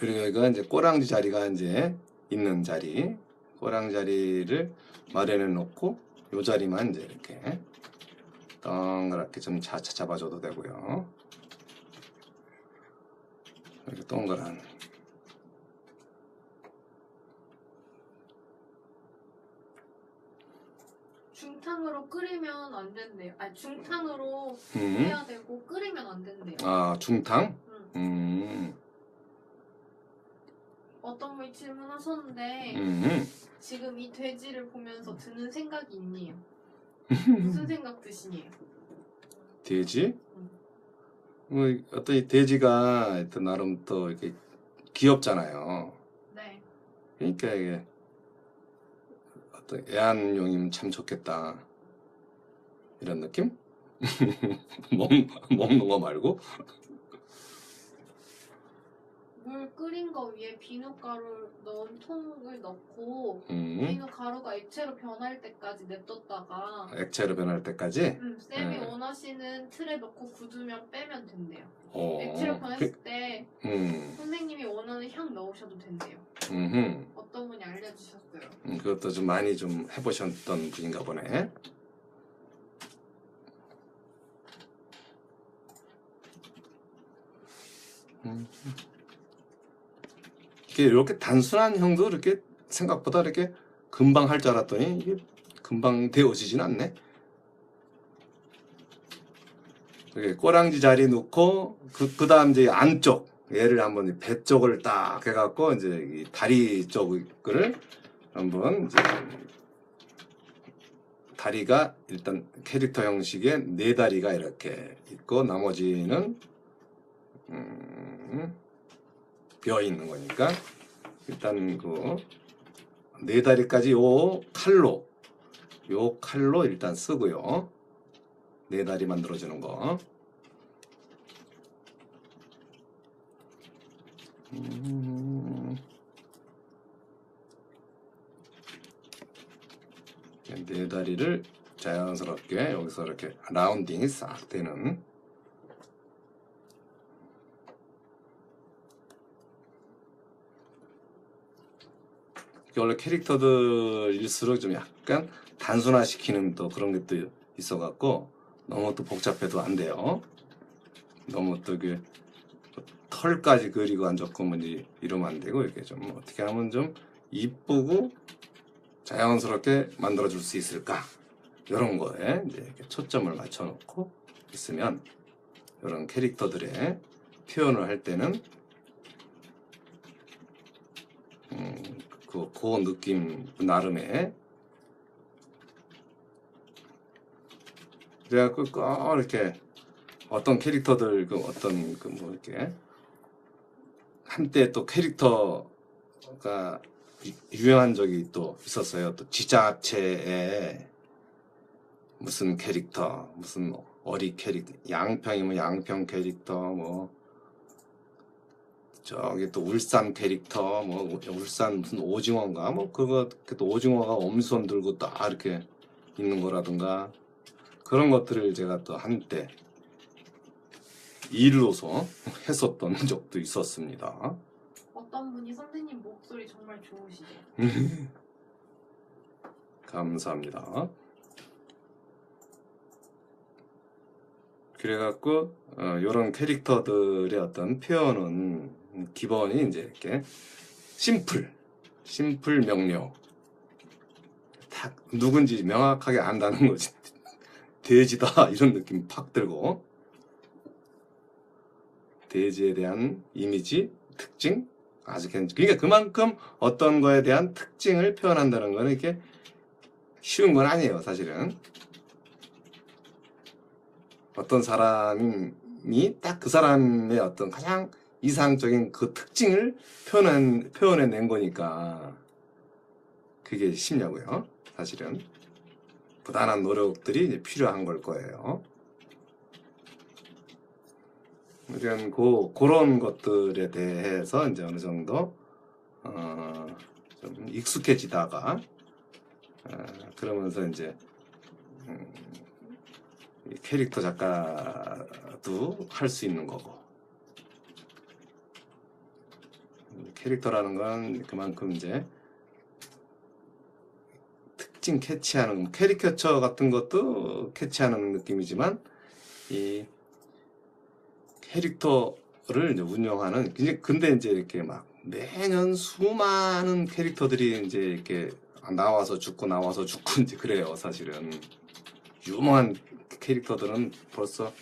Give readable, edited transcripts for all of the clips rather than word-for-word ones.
그리고 여기가 이제 꼬랑지 자리가 이제 있는 자리, 꼬랑 자리를 마련해 놓고 요 자리만 이제 이렇게 동그랗게 좀 잡아줘도 되고요. 이렇게 동그란. 중탕으로 끓이면 안 된대요. 아니 중탕으로 해야 되고 끓이면 안 된대요. 아, 중탕? 어떤 분이 질문하셨는데 지금 이 돼지를 보면서 드는 생각이 있니요? 무슨 생각 드시니요? 돼지? 어떤 이 돼지가 또 나름 또 이렇게 귀엽잖아요. 네. 그러니까 이게 어떤 애완용이면 참 좋겠다 이런 느낌? 먹는 거 말고? 물 끓인 거 위에 비누가루 넣은 통을 넣고 비누가루가 액체로 변할 때까지 냅뒀다가 액체로 변할 때까지? 쌤이 원하시는 틀에 넣고 굳으면 빼면 된대요. 액체로 변했을 때 선생님이 원하는 향 넣으셔도 된대요. 어떤 분이 알려주셨어요. 그것도 좀 많이 좀 해보셨던 분인가 보네. 이렇게 단순한 형도 이렇게 생각보다 이렇게 금방 할 줄 알았더니 이게 금방 되어지진 않네. 이렇게 꼬랑지 자리 놓고 그 다음 이제 안쪽 얘를 한번 배 쪽을 딱 해갖고 이제 이 다리 쪽을 한번 이제 다리가 일단 캐릭터 형식의 네 다리가 이렇게 있고 나머지는 비어 있는 거니까 일단 그 네 다리까지 요 칼로 일단 쓰고요. 네 다리 만들어주는 거. 네 다리를 자연스럽게 여기서 이렇게 라운딩이 싹 되는. 원래 캐릭터들일수록 좀 약간 단순화시키는 또 그런 것도 있어갖고 너무 또 복잡해도 안 돼요. 너무 또 그 털까지 그리고 안 좋고 뭐 이러면 안 되고 이렇게 좀 어떻게 하면 좀 이쁘고 자연스럽게 만들어줄 수 있을까? 이런 거에 이제 이렇게 초점을 맞춰놓고 있으면 이런 캐릭터들의 표현을 할 때는 그 느낌 나름의 그래갖고 꼭 이렇게 어떤 캐릭터들 어떤 뭐 이렇게 한때 또 캐릭터가 유행한 적이 또 있었어요. 또 지자체에 무슨 캐릭터, 무슨 어리 캐릭터, 양평이면 양평 캐릭터, 뭐 저기 또 울산 캐릭터, 뭐 울산 무슨 오징어인가, 뭐 그거 또 오징어가 엄손 들고 딱 이렇게 있는 거라든가 그런 것들을 제가 또 한때 일로서 했었던 적도 있었습니다. 어떤 분이 선생님 목소리 정말 좋으시죠? 감사합니다. 그래갖고 이런 캐릭터들의 어떤 표현은 기본이 이제 이렇게 심플 명료, 딱 누군지 명확하게 안다는 거지. 돼지다 이런 느낌 팍 들고 돼지에 대한 이미지, 특징 아주 괜찮죠. 그러니까 그만큼 어떤 거에 대한 특징을 표현한다는 거는 이게 쉬운 건 아니에요, 사실은. 어떤 사람이 딱 그 사람의 어떤 가장 이상적인 그 특징을 표현해낸 거니까 그게 쉽냐고요. 사실은 부단한 노력들이 이제 필요한 걸 거예요. 이런 그런 것들에 대해서 이제 어느 정도 좀 익숙해지다가 그러면서 이제 캐릭터 작가도 할 수 있는 거고 캐릭터라는 건 그만큼 이제 특징 캐치하는, 캐리커처 같은 것도 캐치하는 느낌이지만 이 캐릭터를 이제 운영하는, 근데 이제 이렇게 막 매년 수많은 캐릭터들이 이제 이렇게 나와서 죽고 나와서 죽고 이제 그래요. 사실은 유명한 캐릭터들은 벌써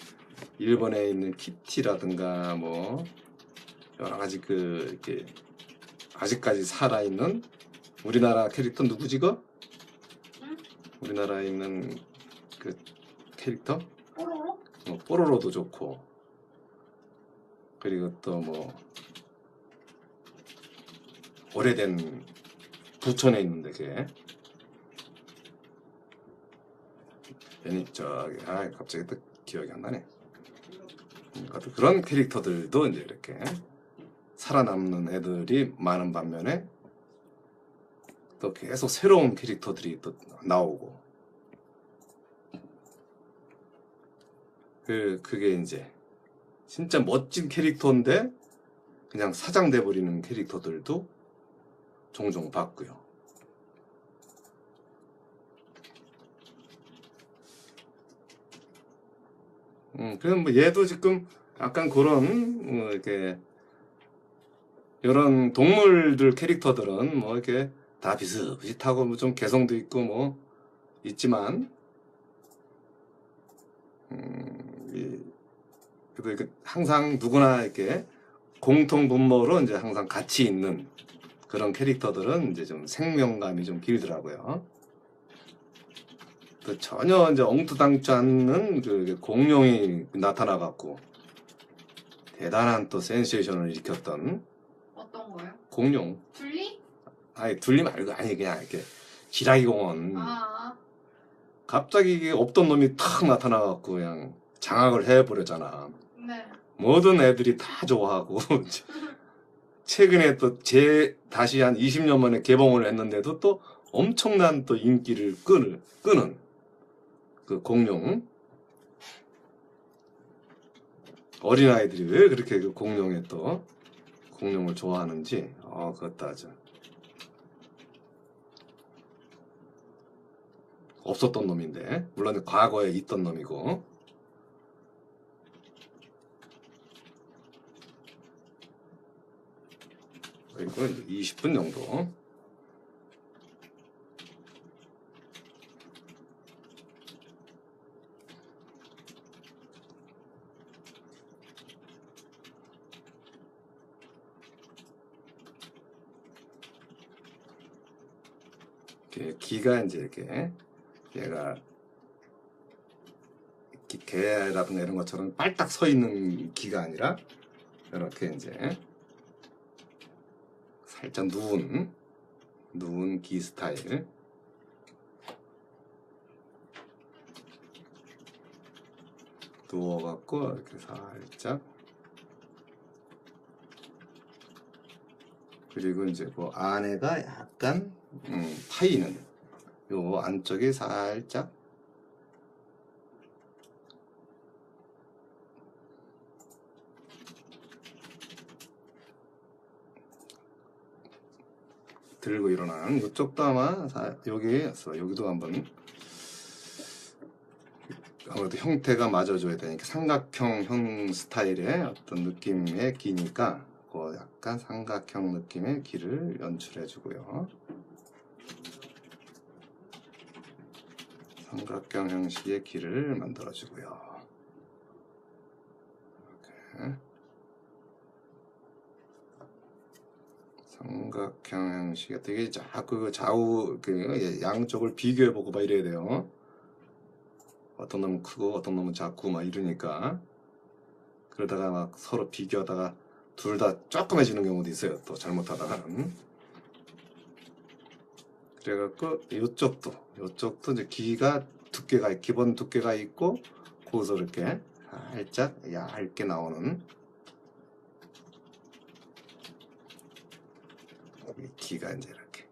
일본에 있는 키티라든가 뭐 여러 가지 이렇게 아직까지 살아있는 우리나라 캐릭터 누구지 그? 응? 우리나라에 있는 그 캐릭터? 뽀로로? 뽀로로도 좋고, 그리고 또 뭐 오래된 부천에 있는데 걔 괜히 저기 갑자기 또 기억이 안 나네. 그런 캐릭터들도 이제 이렇게 살아남는 애들이 많은 반면에 또 계속 새로운 캐릭터들이 또 나오고, 그게 이제 진짜 멋진 캐릭터인데 그냥 사장돼 버리는 캐릭터들도 종종 봤고요. 그럼 뭐 얘도 지금 약간 그런 이렇게 이런 동물들 캐릭터들은 뭐 이렇게 다 비슷비슷하고 뭐 좀 개성도 있고 뭐 있지만 그래도 항상 누구나 이렇게 공통 분모로 이제 항상 같이 있는 그런 캐릭터들은 이제 좀 생명감이 좀 길더라고요. 또 전혀 이제 엉뚱당치 않는 그 공룡이 나타나갖고 대단한 또 센세이션을 일으켰던. 어떤 거요? 공룡. 둘리? 아니 둘리 말고 그냥 이렇게 기라기 공원. 갑자기 이게 없던 놈이 탁 나타나갖고 그냥 장악을 해버렸잖아. 네. 모든 애들이 다 좋아하고 최근에 또 다시 한 20년 만에 개봉을 했는데도 또 엄청난 또 인기를 끄는 그 공룡. 어린아이들이 왜 그렇게 그 공룡을 좋아하는지 그것도 아주 없었던 놈인데, 물론 과거에 있던 놈이고. 그리고 20분 정도. 기가 이제 이렇게 얘가 개라든가 이런 것처럼 빨딱 서 있는 기가 아니라 이렇게 이제 살짝 누운 기 스타일. 누워갖고 이렇게 살짝, 그리고 이제 그 안에가 약간 파이는 요 안쪽에 살짝 들고 일어나는, 이쪽도 아마 여기도 한번 아무래도 형태가 맞아줘야 되니까 삼각형 스타일의 어떤 느낌의 기니까 그 약간 삼각형 느낌의 기를 연출해주고요. 삼각형 형식의 기를 만들어주고요. 이렇게 삼각형 형식이 되게 자꾸 좌우 양쪽을 비교해보고 막 이래야 돼요. 어떤 놈은 크고 어떤 놈은 작고 막 이러니까, 그러다가 막 서로 비교하다가 둘 다 조그매지는 경우도 있어요. 또 잘못하다가는. 그래갖고 이쪽도 이제 기가 기본 두께가 있고, 거기서 이렇게 살짝 얇게 나오는 기가 이제 이렇게.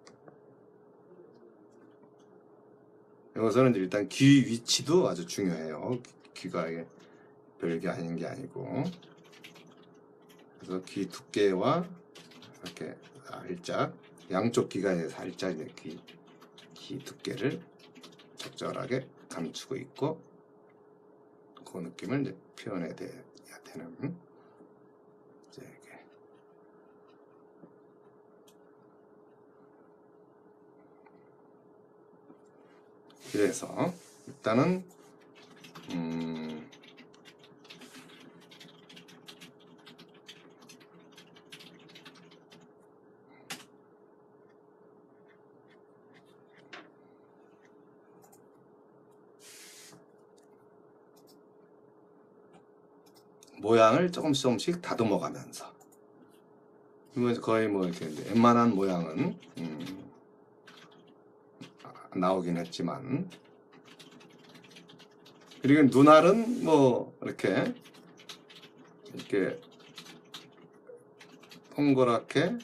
여기서는 이제 일단 귀 위치도 아주 중요해요. 귀가 별게 아닌 게 아니고. 그래서 귀 두께와 이렇게 살짝 양쪽 귀가 살짝 귀 두께를 적절하게 감추고 있고, 그 느낌을 이제 표현해야 되는, 이제 이렇게 그래서 일단은 모양을 조금씩 다듬어 가면서, 이건 거의 뭐 이렇게 웬만한 모양은 나오긴 했지만, 그리고 눈알은 뭐 이렇게 동그랗게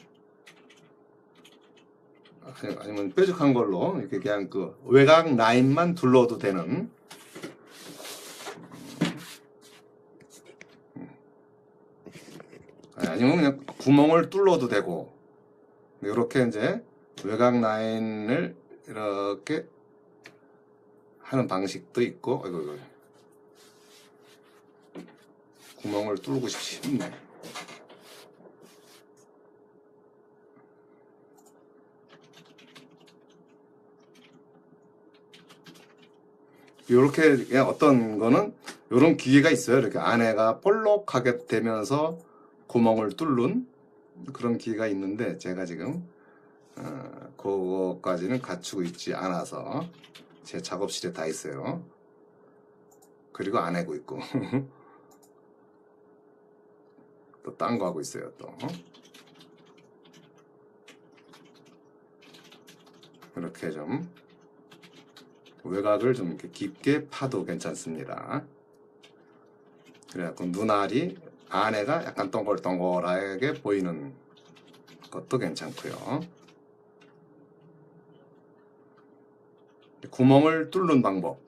아니면 뾰족한 걸로 이렇게 그냥 그 외곽 라인만 둘러도 되는, 아니면 그냥 구멍을 뚫어도 되고, 이렇게 이제 외곽 라인을 이렇게 하는 방식도 있고. 아이고. 구멍을 뚫고 싶네. 이렇게 그냥 어떤 거는 이런 기계가 있어요. 이렇게 안에가 볼록하게 되면서 구멍을 뚫는 그런 기계가 있는데, 제가 지금 그거까지는 갖추고 있지 않아서 제 작업실에 다 있어요. 그리고 안 하고 있고 또 딴 거 하고 있어요. 또 이렇게 좀 외곽을 좀 이렇게 깊게 파도 괜찮습니다. 그래갖고 눈알이 안에가 약간 동글동글하게 보이는 것도 괜찮고요. 구멍을 뚫는 방법,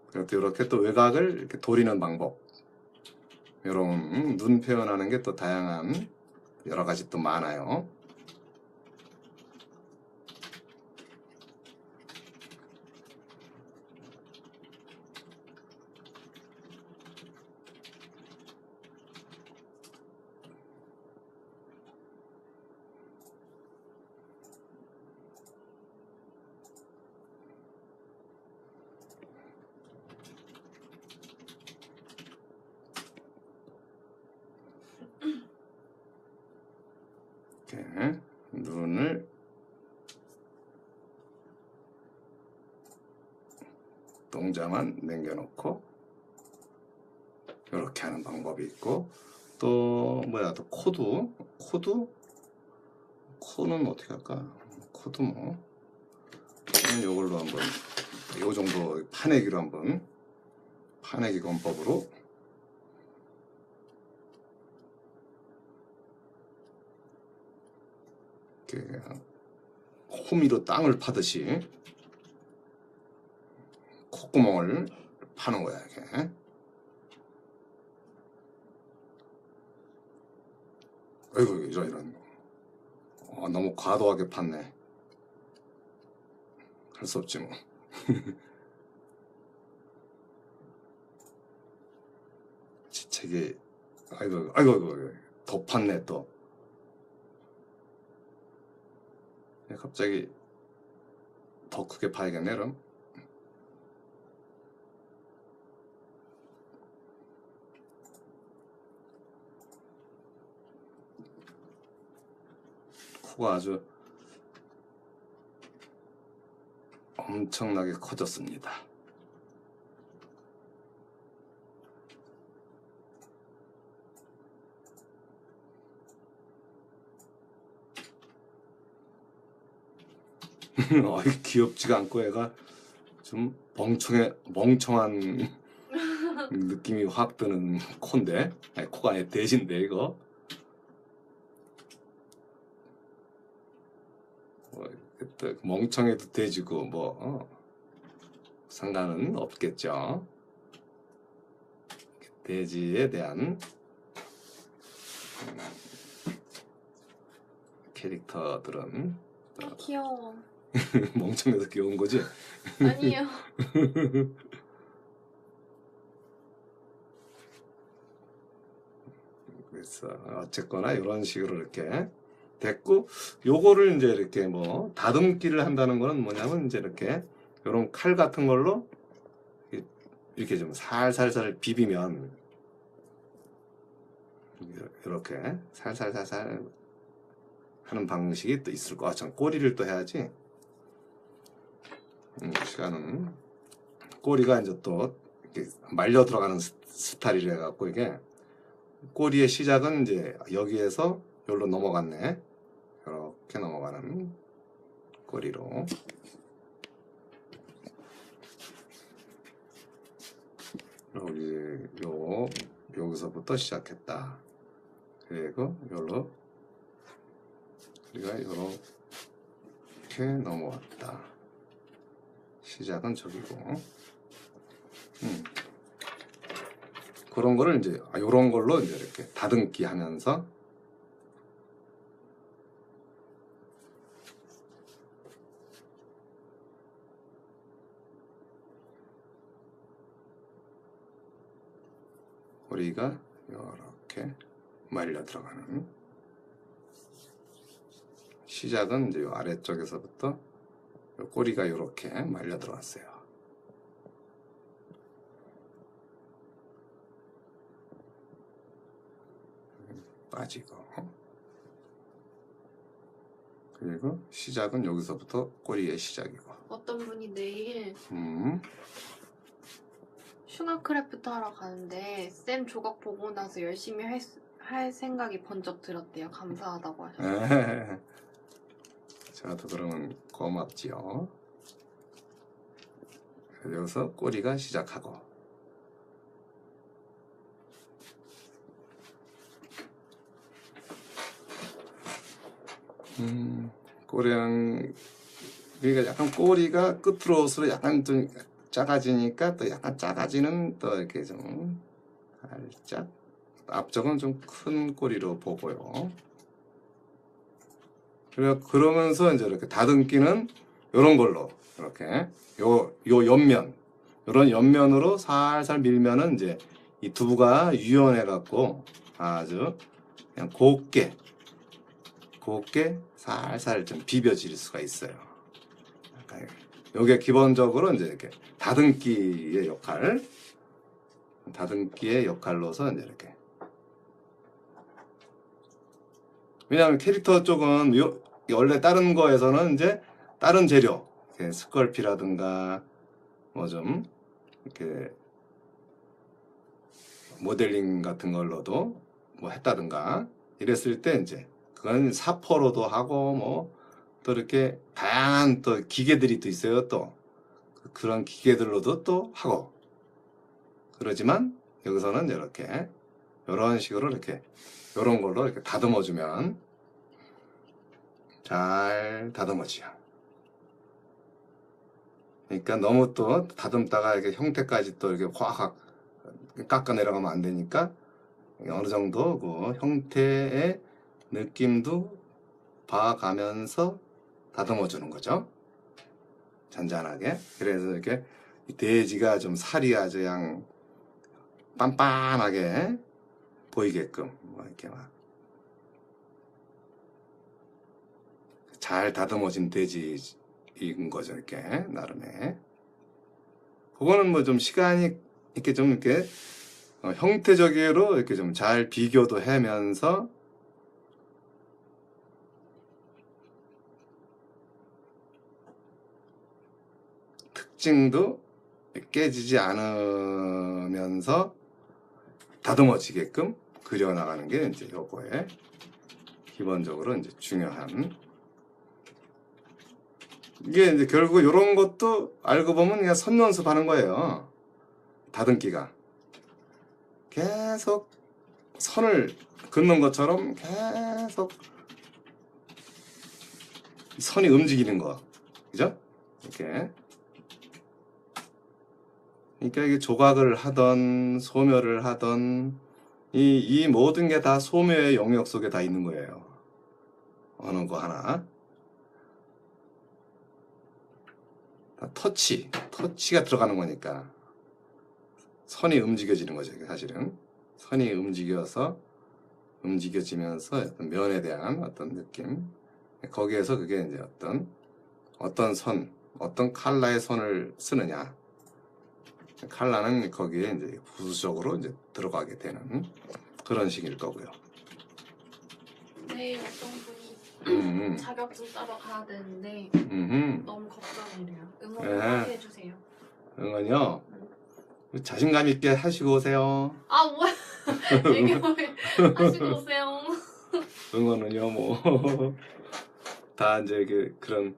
그리고 이렇게 또 외곽을 이렇게 도리는 방법, 이런 눈 표현하는 게 또 다양한 여러 가지 또 많아요. 이렇게 눈을 동자만 남겨놓고 이렇게 하는 방법이 있고, 또 또 코는 어떻게 할까? 코도 뭐 이걸로 한번 요 정도 파내기로 한번, 파내기 권법으로 이렇게 호미로 땅을 파듯이 콧구멍을 파는 거야, 이렇게. 아이고, 이런. 너무 과도하게 팠네. 할 수 없지 뭐. 지책이, 아이고, 더 팠네 또. 갑자기 더 크게 파야겠네, 그럼. 코가 아주 엄청나게 커졌습니다. 귀엽지가 않고 애가 좀 멍청한 느낌이 확 드는 코인데, 아니, 코가 아니라 돼지인데 이거. 멍청해도 돼지고 뭐 상관은 없겠죠. 돼지에 대한 캐릭터들은 아, 귀여워. 멍청해서 귀여운 거지? 아니에요. 그래서 어쨌거나 이런 식으로 이렇게 됐고, 요거를 이제 이렇게 뭐 다듬기를 한다는 거는 뭐냐면 이제 이렇게 이런 칼 같은 걸로 이렇게 좀 살살살 비비면 이렇게 살살살살 하는 방식이 또 있을 거. 참 꼬리를 또 해야지. 시간은 꼬리가 이제 또 이렇게 말려 들어가는 스타일이라 갖고 이게 꼬리의 시작은 이제 여기에서 여기로 넘어갔네. 이렇게 넘어가는 꼬리로. 여기서부터 시작했다. 그리고 여기로 우리가 이렇게 넘어왔다. 시작은 저기고. 그런 거를 이제 이런 걸로 이제 이렇게 다듬기 하면서 꼬리가 이렇게 말려 들어가는. 시작은 이제 이 아래쪽에서부터 꼬리가 이렇게 말려 들어왔어요. 빠지고, 그리고 시작은 여기서부터 꼬리의 시작이고. 어떤 분이 내일 음. 슈가크래프트 하러 가는데 쌤 조각 보고 나서 열심히 할 생각이 번쩍 들었대요. 감사하다고 하셨어요. 저도 그러면 고맙지요. 여기서 꼬리가 시작하고, 꼬리랑 그러니까 약간 꼬리가 끝으로 올수록 약간 좀 작아지니까 또 약간 작아지는 또 이렇게 좀 살짝 앞쪽은 좀 큰 꼬리로 보고요. 그리고 그러면서 이제 이렇게 다듬기는 이런 걸로 이렇게 요 옆면, 이런 옆면으로 살살 밀면은 이제 이 두부가 유연해 갖고 아주 그냥 곱게 살살 좀 비벼질 수가 있어요. 요게 기본적으로 이제 이렇게 다듬기의 역할로서 이제 이렇게. 왜냐하면 캐릭터 쪽은 원래 다른 거에서는 이제 다른 재료, 스컬피라든가 뭐 좀 이렇게 모델링 같은 걸로도 뭐 했다든가 이랬을 때 이제 그건 사포로도 하고 뭐 또 이렇게 다양한 또 기계들이 또 있어요. 또 그런 기계들로도 또 하고. 그러지만 여기서는 이렇게 이런 식으로 이렇게 이런 걸로 이렇게 다듬어주면 잘 다듬어지요. 그러니까 너무 또 다듬다가 이렇게 형태까지 또 이렇게 확 깎아 내려가면 안 되니까 어느 정도 그 형태의 느낌도 봐가면서 다듬어 주는 거죠. 잔잔하게. 그래서 이렇게 돼지가 좀 살이 아주 그냥 빤빤하게 보이게끔 뭐 이렇게 막 잘 다듬어진 돼지인 거죠. 이렇게 나름의. 그거는 뭐 좀 시간이 이렇게 좀 이렇게 형태적으로 이렇게 좀 잘 비교도 하면서 특징도 깨지지 않으면서 다듬어지게끔 그려나가는 게 이제 요거에 기본적으로 이제 중요한. 이게 이제 결국 이런 것도 알고 보면 그냥 선 연습하는 거예요. 다듬기가. 계속 선을 긋는 것처럼 계속 선이 움직이는 거. 그죠? 이렇게. 그러니까 이게 조각을 하던 소묘를 하던 이 모든 게 다 소묘의 영역 속에 다 있는 거예요. 어느 거 하나. 터치가 들어가는 거니까 선이 움직여지는 거죠. 사실은 선이 움직여지면서 어떤 면에 대한 어떤 느낌, 거기에서 그게 이제 어떤 선, 어떤 컬러의 선을 쓰느냐, 컬러는 거기에 이제 부수적으로 이제 들어가게 되는 그런 식일 거고요. 네, 어떤 분이 자격증 따러 가야 되는데 너무 걱정이래요. 응원 많이 해주세요. 응원요? 자신감 있게 하시고 오세요. 아, 뭐야? 얘기 하시고 오세요. 응원은요, 뭐 다 이제 그런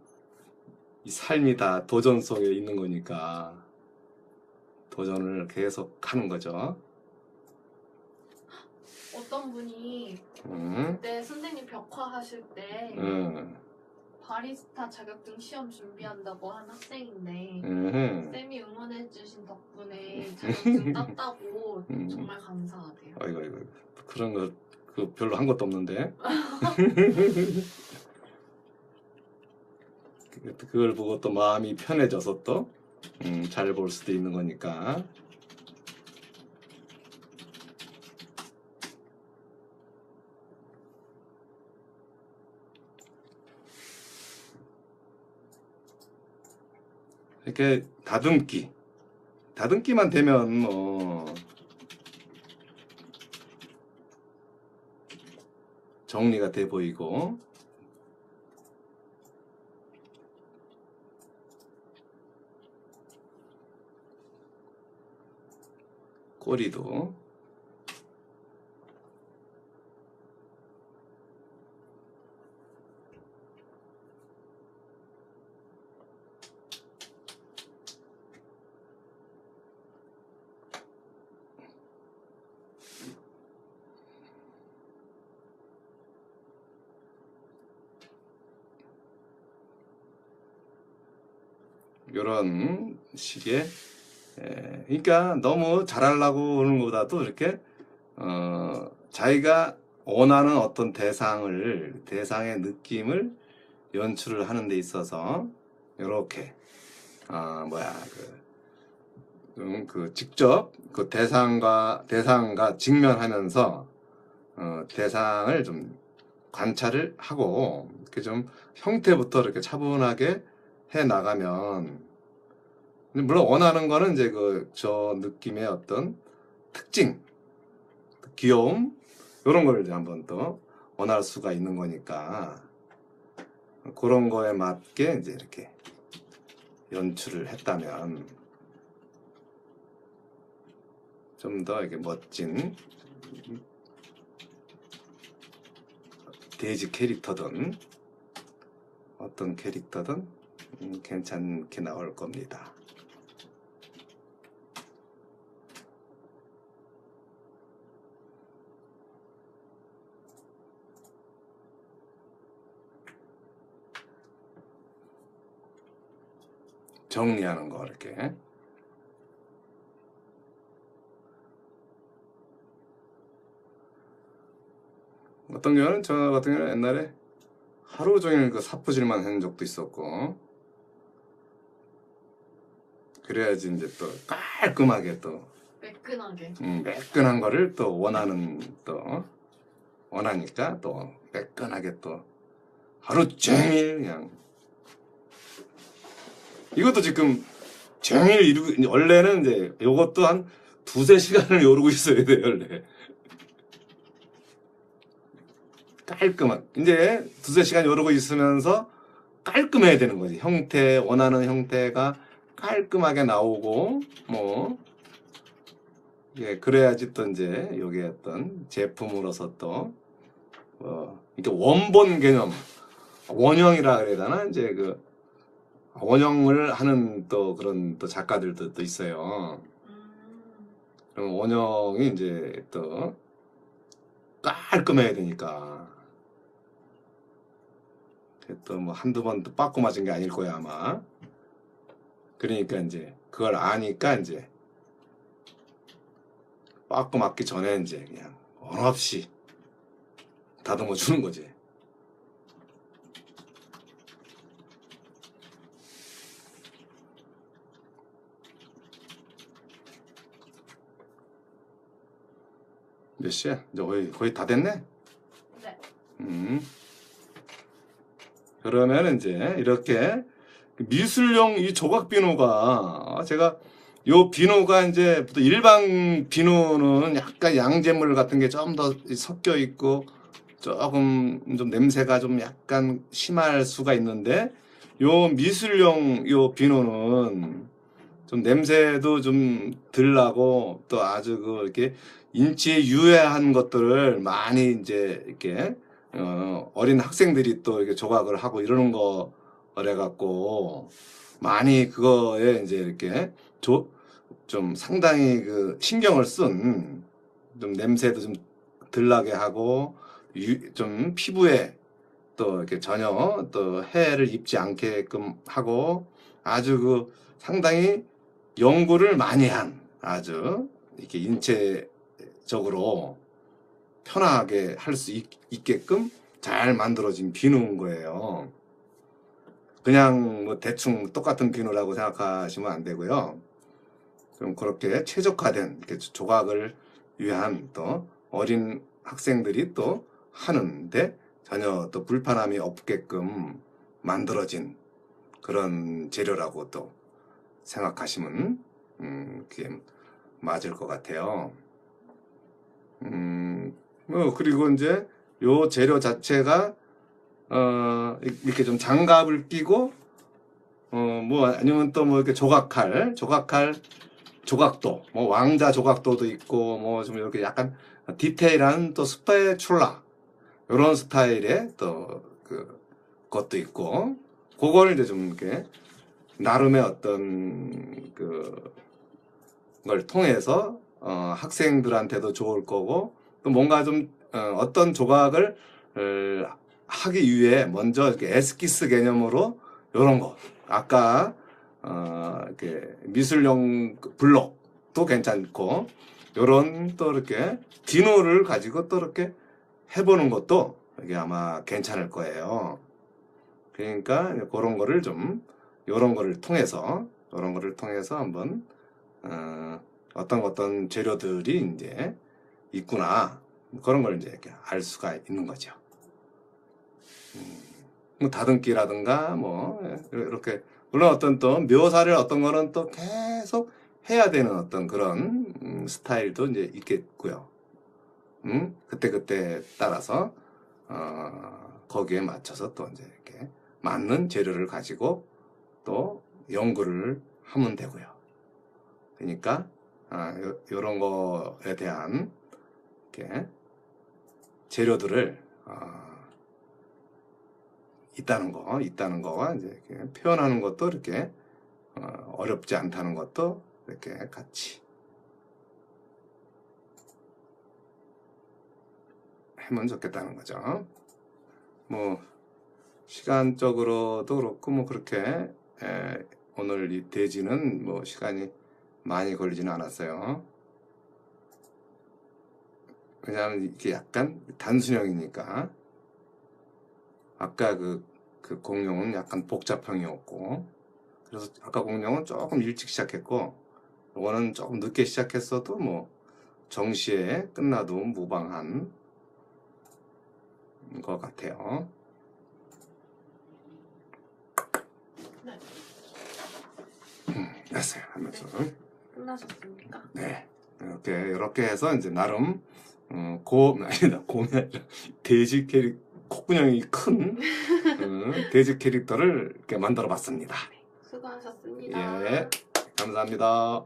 이 삶이 다 도전 속에 있는 거니까 도전을 계속 하는 거죠. 어떤 분이 그때 선생님 벽화 하실 때 바리스타 자격증 시험 준비한다고 한 학생인데 쌤이 응원해주신 덕분에 자격증 땄다고 정말 감사하대요. 아이고 그런 거 별로 한 것도 없는데 그걸 보고 또 마음이 편해져서 또 잘 볼 수도 있는 거니까. 이렇게 다듬기만 되면 뭐 정리가 돼 보이고, 꼬리도 이런 식의, 그러니까 너무 잘하려고 하는 것보다도 이렇게 자기가 원하는 어떤 대상의 느낌을 연출을 하는 데 있어서 이렇게 직접 그 대상과 직면하면서 대상을 좀 관찰을 하고 이렇게 좀 형태부터 이렇게 차분하게 해 나가면, 물론 원하는 거는 이제 저 느낌의 어떤 특징, 귀여움, 이런 걸 이제 한번 또 원할 수가 있는 거니까, 그런 거에 맞게 이제 이렇게 연출을 했다면 좀 더 이렇게 멋진 돼지 캐릭터든 어떤 캐릭터든 괜찮게 나올 겁니다. 정리하는 거 이렇게. 어떤 경우는 저 같은 경우는 옛날에 하루 종일 사푸질만 한 적도 있었고, 그래야지 이제 또 깔끔하게 또 매끈한 거를 또 원하니까 또 매끈하게 또 하루 종일 그냥. 이것도 지금 종일 이루고, 원래는 이제 요것도 한 2-3시간을 요르고 있어야 돼요, 원래. 깔끔한, 이제 2-3시간 요르고 있으면서 깔끔해야 되는 거지. 원하는 형태가 깔끔하게 나오고, 그래야지 또 이제 요게 어떤 제품으로서 또, 이렇게 원본 개념, 원형이라 그래야 되나? 이제 원형을 하는 또 그런 또 작가들도 또 있어요. 그럼 원형이 이제 또 깔끔해야 되니까. 또 한두 번 또 빠꾸 맞은 게 아닐 거야, 아마. 그러니까 이제 그걸 아니까 이제 빠꾸 맞기 전에 이제 그냥 원 없이 다듬어 주는 거지. 몇 시야? 이제 거의 다 됐네? 네. 그러면 이제 이렇게 미술용 이 조각 비누가 제가 요 비누가 이제 일반 비누는 약간 양잿물 같은 게 좀 더 섞여 있고 조금 좀 냄새가 좀 약간 심할 수가 있는데 요 미술용 요 비누는 좀 냄새도 좀 덜 나고 또 아주 이렇게 인체에 유해한 것들을 많이 이제 이렇게 어린 학생들이 또 이렇게 조각을 하고 이러는 거 그래갖고 많이 그거에 이제 이렇게 좀 상당히 신경을 쓴 좀 냄새도 좀 덜 나게 하고 좀 피부에 또 이렇게 전혀 또 해를 입지 않게끔 하고 아주 상당히 연구를 많이 한 아주 이렇게 인체적으로 편하게 할 수 있게끔 잘 만들어진 비누인 거예요. 그냥 뭐 대충 똑같은 비누라고 생각하시면 안 되고요. 좀 그렇게 최적화된 이렇게 조각을 위한 또 어린 학생들이 또 하는데 전혀 또 불편함이 없게끔 만들어진 그런 재료라고 또 생각하시면 그게 맞을 것 같아요. 그리고 이제 요 재료 자체가 이렇게 좀 장갑을 끼고 뭐 아니면 또 뭐 이렇게 조각도 뭐 왕자 조각도도 있고 뭐 좀 이렇게 약간 디테일한 또 스패츌라 이런 스타일의 또 것도 있고 그거를 이제 좀 이렇게 나름의 어떤 걸 통해서 학생들한테도 좋을 거고 또 뭔가 좀 어떤 조각을 하기 위해 먼저 이렇게 에스키스 개념으로 이런 거 아까 이렇게 미술용 블록도 괜찮고 요런 또 이렇게 디노를 가지고 또 이렇게 해보는 것도 이게 아마 괜찮을 거예요. 그러니까 그런 거를 좀 요런 거를 통해서 한번 어떤 재료들이 이제 있구나 그런 걸 이제 이렇게 알 수가 있는 거죠. 뭐 다듬기라든가 뭐 이렇게 물론 어떤 또 묘사를 어떤 거는 또 계속 해야 되는 어떤 그런 스타일도 이제 있겠고요. 그때 따라서 거기에 맞춰서 또 이제 이렇게 맞는 재료를 가지고 또 연구를 하면 되고요. 그러니까 요런 거에 대한 이렇게 재료들을 있다는 거와 이제 이렇게 표현하는 것도 이렇게 어렵지 않다는 것도 이렇게 같이 하면 좋겠다는 거죠. 뭐 시간적으로도 그렇고 뭐 그렇게 오늘 이 대지는 뭐 시간이 많이 걸리지는 않았어요. 왜냐하면 이게 약간 단순형이니까 아까 그 공룡은 약간 복잡형이었고 그래서 아까 공룡은 조금 일찍 시작했고 이거는 조금 늦게 시작했어도 뭐 정시에 끝나도 무방한 것 같아요. 네. 됐어요. 하면서 끝나셨습니까? 네. 이렇게 해서 이제 나름 곰이 아니라 돼지 콧구녕이 큰 돼지 캐릭터를 이렇게 만들어 봤습니다. 수고하셨습니다. 예, 감사합니다.